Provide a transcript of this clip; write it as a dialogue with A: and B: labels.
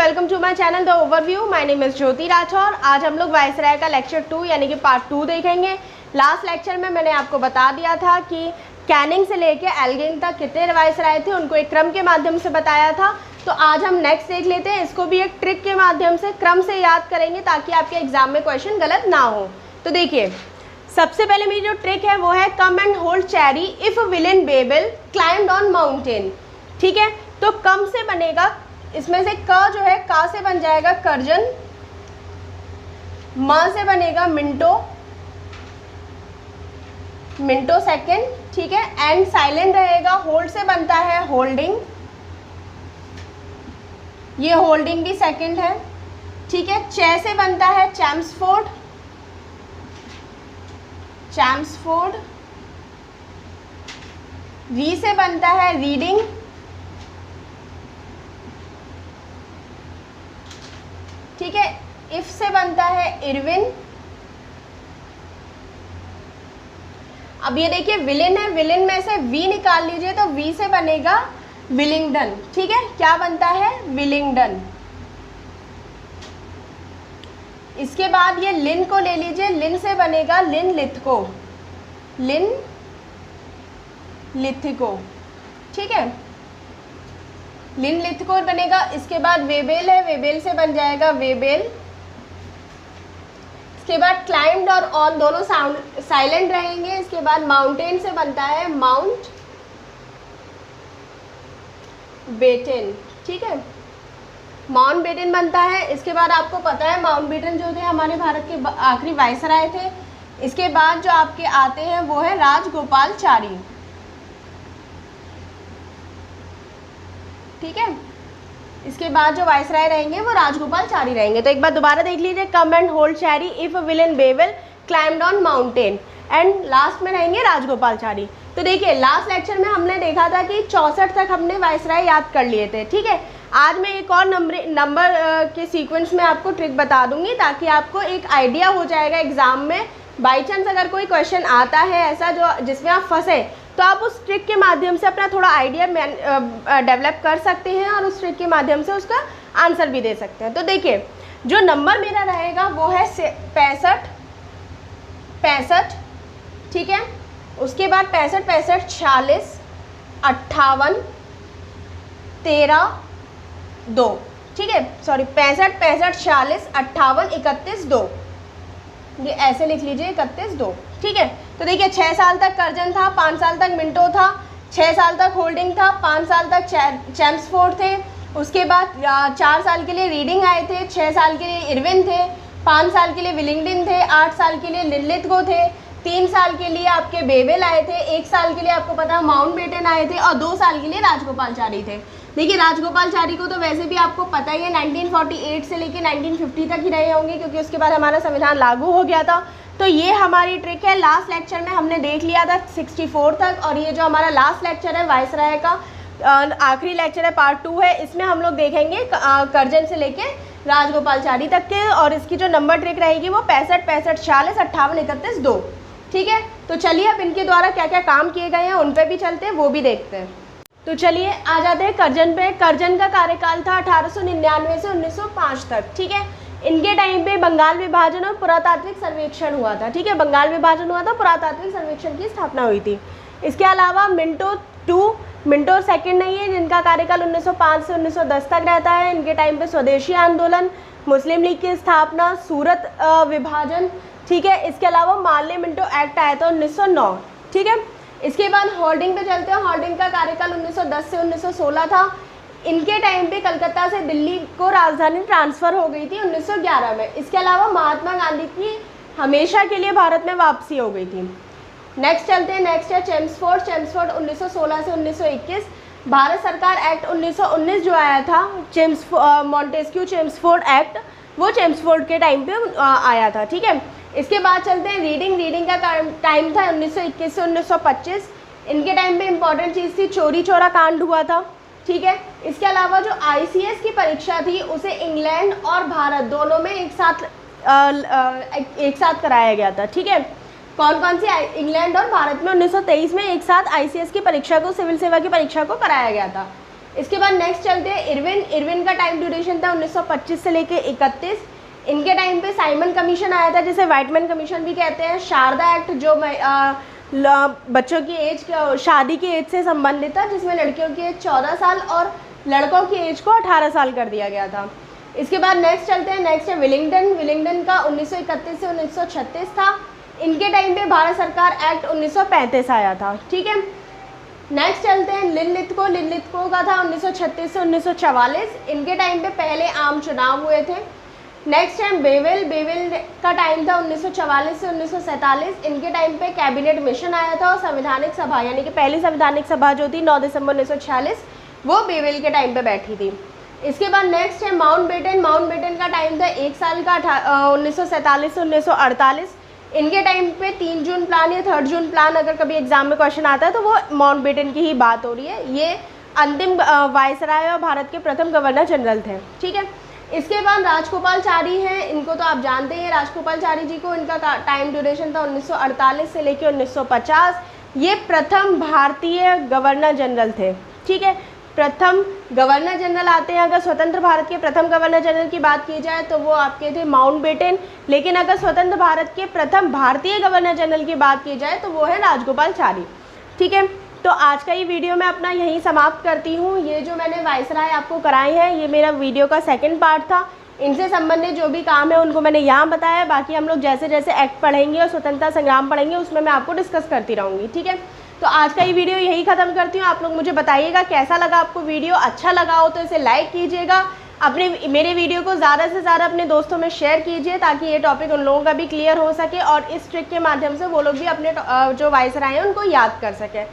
A: Welcome to my channel the overview. My name is Jyoti Rathore. आज हम लोग वायसराय का लेक्चर 2 यानी कि पार्ट 2 देखेंगे। लास्ट लेक्चर में मैंने आपको बता दिया था कि कैनिंग से लेके एल्गिन तक कितने वायसराय थे, उनको एक क्रम के माध्यम से बताया था। तो आज हम नेक्स्ट देख लेते हैं, इसको भी एक ट्रिक के माध्यम से क्रम से याद करेंगे ताकि आपके एग्जाम में क्वेश्चन गलत ना हो। तो देखिए, सबसे पहले मेरी जो ट्रिक है वो है come and hold cherry if villain babel climbed on mountain. ठीक है, तो कम से बनेगा, इसमें से क जो है का से बन जाएगा करजन, म से बनेगा मिंटो, मिंटो सेकेंड। ठीक है, एंड साइलेंट रहेगा, होल्ड से बनता है होल्डिंग, ये होल्डिंग भी सेकेंड है। ठीक है, चे से बनता है चैम्सफोर्ड, चैम्सफोर्ड। री से बनता है रीडिंग, ठीक है। इफ से बनता है इरविन। अब ये देखिए विलेन है, विलेन में से वी निकाल लीजिए तो वी से बनेगा विलिंगडन। ठीक है, क्या बनता है विलिंगडन। इसके बाद ये लिन को ले लीजिए, लिन से बनेगा लिन लिथको, लिन लिथिको। ठीक है, लिन लिथको बनेगा। इसके बाद वेबेल है, वेबेल से बन जाएगा वेबेल। इसके बाद क्लाइम्ड और ऑन दोनों साउंड साइलेंट रहेंगे। इसके बाद माउंटेन से बनता है माउंट बेटन। ठीक है, माउंट बेटन बनता है। इसके बाद आपको पता है माउंट बेटन जो थे हमारे भारत के आखिरी वायसराय थे। इसके बाद जो आपके आते हैं वो है राजगोपालचारी। ठीक है, इसके बाद जो वायसराय रहेंगे वो राजगोपालचारी रहेंगे। तो एक बार दोबारा देख लीजिए, come and hold cherry if villain babel climbed on mountain, and last में रहेंगे राजगोपालचारी। तो देखिए लास्ट लेक्चर में हमने देखा था कि 64 तक हमने वायसराय याद कर लिए थे। ठीक है, आज मैं एक और नंबर के सीक्वेंस में आपको ट्रिक बता दूंगी ताकि आपको एक आइडिया हो जाएगा एग्जाम में। बाई चांस अगर कोई क्वेश्चन आता है ऐसा जो जिसमें आप फंसे तो आप उस ट्रिक के माध्यम से अपना थोड़ा आइडिया डेवलप कर सकते हैं और उस ट्रिक के माध्यम से उसका आंसर भी दे सकते हैं। तो देखिए जो नंबर मेरा रहेगा वो है 65 65। ठीक है, उसके बाद 65 65 46 58 13 2। ठीक है, सॉरी 65 65 46 58 31 2, ये ऐसे लिख लीजिए 31 2। ठीक है, तो देखिए 6 साल तक करजन था, 5 साल तक मिंटो था, 6 साल तक होल्डिंग था, 5 साल तक चैम्सफोर्ड थे। उसके बाद 4 साल के लिए रीडिंग आए थे, 6 साल के लिए इरविन थे, 5 साल के लिए विलिंगडन थे, 8 साल के लिए लिलिथको थे, 3 साल के लिए आपके बेबेल आए थे, 1 साल के लिए आपको पता है माउंट बेटन आए थे और 2 साल के लिए राजगोपालचारी थे। देखिए राजगोपालचारी को तो वैसे भी आपको पता ही है 1948 से लेके 1950 तक ही रहे होंगे क्योंकि उसके बाद हमारा संविधान लागू हो गया था। तो ये हमारी ट्रिक है। लास्ट लेक्चर में हमने देख लिया था 64 तक, और ये जो हमारा लास्ट लेक्चर है वायसराय का आखिरी लेक्चर है, पार्ट 2 है, इसमें हम लोग देखेंगे करजन से लेके राजगोपालचारी तक के। और इसकी जो नंबर ट्रिक रहेगी वो 65 65 46 58 31 2। ठीक है, तो चलिए अब इनके द्वारा क्या क्या काम किए गए हैं उन पर भी चलते हैं, वो भी देखते हैं। तो चलिए आ जाते हैं करजन पे। करजन का कार्यकाल था 1899 से 1905 तक। ठीक है, इनके टाइम पे बंगाल विभाजन और पुरातात्विक सर्वेक्षण हुआ था। ठीक है, बंगाल विभाजन हुआ था, पुरातात्विक सर्वेक्षण की स्थापना हुई थी। इसके अलावा मिंटो 2, मिंटो सेकंड नहीं है, जिनका कार्यकाल 1905 से 1910 तक रहता है। इनके टाइम पे स्वदेशी आंदोलन, मुस्लिम लीग की स्थापना, सूरत विभाजन। ठीक है, इसके अलावा मार्ले मिंटो एक्ट आया था 1909। ठीक है, इसके बाद होल्डिंग पे चलते हैं। होल्डिंग का कार्यकाल 1910 से 1916 था। इनके टाइम पे कलकत्ता से दिल्ली को राजधानी ट्रांसफ़र हो गई थी 1911 में। इसके अलावा महात्मा गांधी की हमेशा के लिए भारत में वापसी हो गई थी। नेक्स्ट चलते हैं, नेक्स्ट है चैम्सफोर्ड। चैम्सफोर्ड 1916 से 1921। भारत सरकार एक्ट 1919 जो आया था, मॉन्टेस्क्यू चैम्सफोर्ड एक्ट, वो चैम्सफोर्ड के टाइम पे आया था। ठीक है, इसके बाद चलते हैं रीडिंग। रीडिंग का टाइम था 1921 से 1925। इनके टाइम पे इम्पॉर्टेंट चीज़ थी चोरी चोरा कांड हुआ था। ठीक है, इसके अलावा जो ICS की परीक्षा थी उसे इंग्लैंड और भारत दोनों में एक साथ कराया गया था। ठीक है, कौन कौन सी इंग्लैंड और भारत में 1923 में एक साथ ICS की परीक्षा को, सिविल सेवा की परीक्षा को कराया गया था। इसके बाद नेक्स्ट चलते हैं इरविन का टाइम ड्यूरेशन था 1925 से लेके 31। इनके टाइम पे साइमन कमीशन आया था, जिसे वाइटमैन कमीशन भी कहते हैं। शारदा एक्ट जो बच्चों की एज, शादी की एज से संबंधित था, जिसमें लड़कियों की एज 14 साल और लड़कों की एज को 18 साल कर दिया गया था। इसके बाद नेक्स्ट चलते हैं, नेक्स्ट है विलिंगडन का 1931 से 1936 था। इनके टाइम पे भारत सरकार एक्ट 1935 आया था। ठीक है, नेक्स्ट चलते हैं लिनलिथगो का था 1936 से 1944। इनके टाइम पे पहले आम चुनाव हुए थे। नेक्स्ट है बेवेल का टाइम था 1944 से 1947। इनके टाइम पे कैबिनेट मिशन आया था और संवैधानिक सभा, यानी कि पहली संवैधानिक सभा जो थी 9 दिसंबर 1946, वो बेवेल के टाइम पे बैठी थी। इसके बाद नेक्स्ट है माउंटबेटन का टाइम था 1 साल का 1947 से 1948। इनके टाइम पे 3 जून प्लान या 3 जून प्लान, अगर कभी एग्जाम में क्वेश्चन आता है तो वो माउंटबेटन की ही बात हो रही है। ये अंतिम वायसराय और भारत के प्रथम गवर्नर जनरल थे। ठीक है, इसके बाद राजगोपालचारी हैं, इनको तो आप जानते हैं। राजगोपालचारी जी को, इनका टाइम ड्यूरेशन था 1948 से लेकर 1950। ये प्रथम भारतीय गवर्नर जनरल थे। ठीक है, प्रथम गवर्नर जनरल आते हैं। अगर स्वतंत्र भारत के प्रथम गवर्नर जनरल की बात की जाए तो वो आपके थे माउंटबेटन, लेकिन अगर स्वतंत्र भारत के प्रथम भारतीय गवर्नर जनरल की बात की जाए तो वो है राजगोपालचारी। ठीक है, तो आज का ये वीडियो मैं अपना यहीं समाप्त करती हूँ। ये जो मैंने वायसराय आपको कराए हैं, ये मेरा वीडियो का सेकंड पार्ट था। इनसे संबंधित जो भी काम है उनको मैंने यहाँ बताया। बाकी हम लोग जैसे जैसे एक्ट पढ़ेंगे और स्वतंत्रता संग्राम पढ़ेंगे उसमें मैं आपको डिस्कस करती रहूँगी। ठीक है, तो आज का ये वीडियो यही ख़त्म करती हूँ। आप लोग मुझे बताइएगा कैसा लगा आपको वीडियो। अच्छा लगा हो तो इसे लाइक कीजिएगा, मेरे वीडियो को ज़्यादा से ज़्यादा अपने दोस्तों में शेयर कीजिए, ताकि ये टॉपिक उन लोगों का भी क्लियर हो सके और इस ट्रिक के माध्यम से वो लोग भी अपने जो वायसराय हैं उनको याद कर सकें।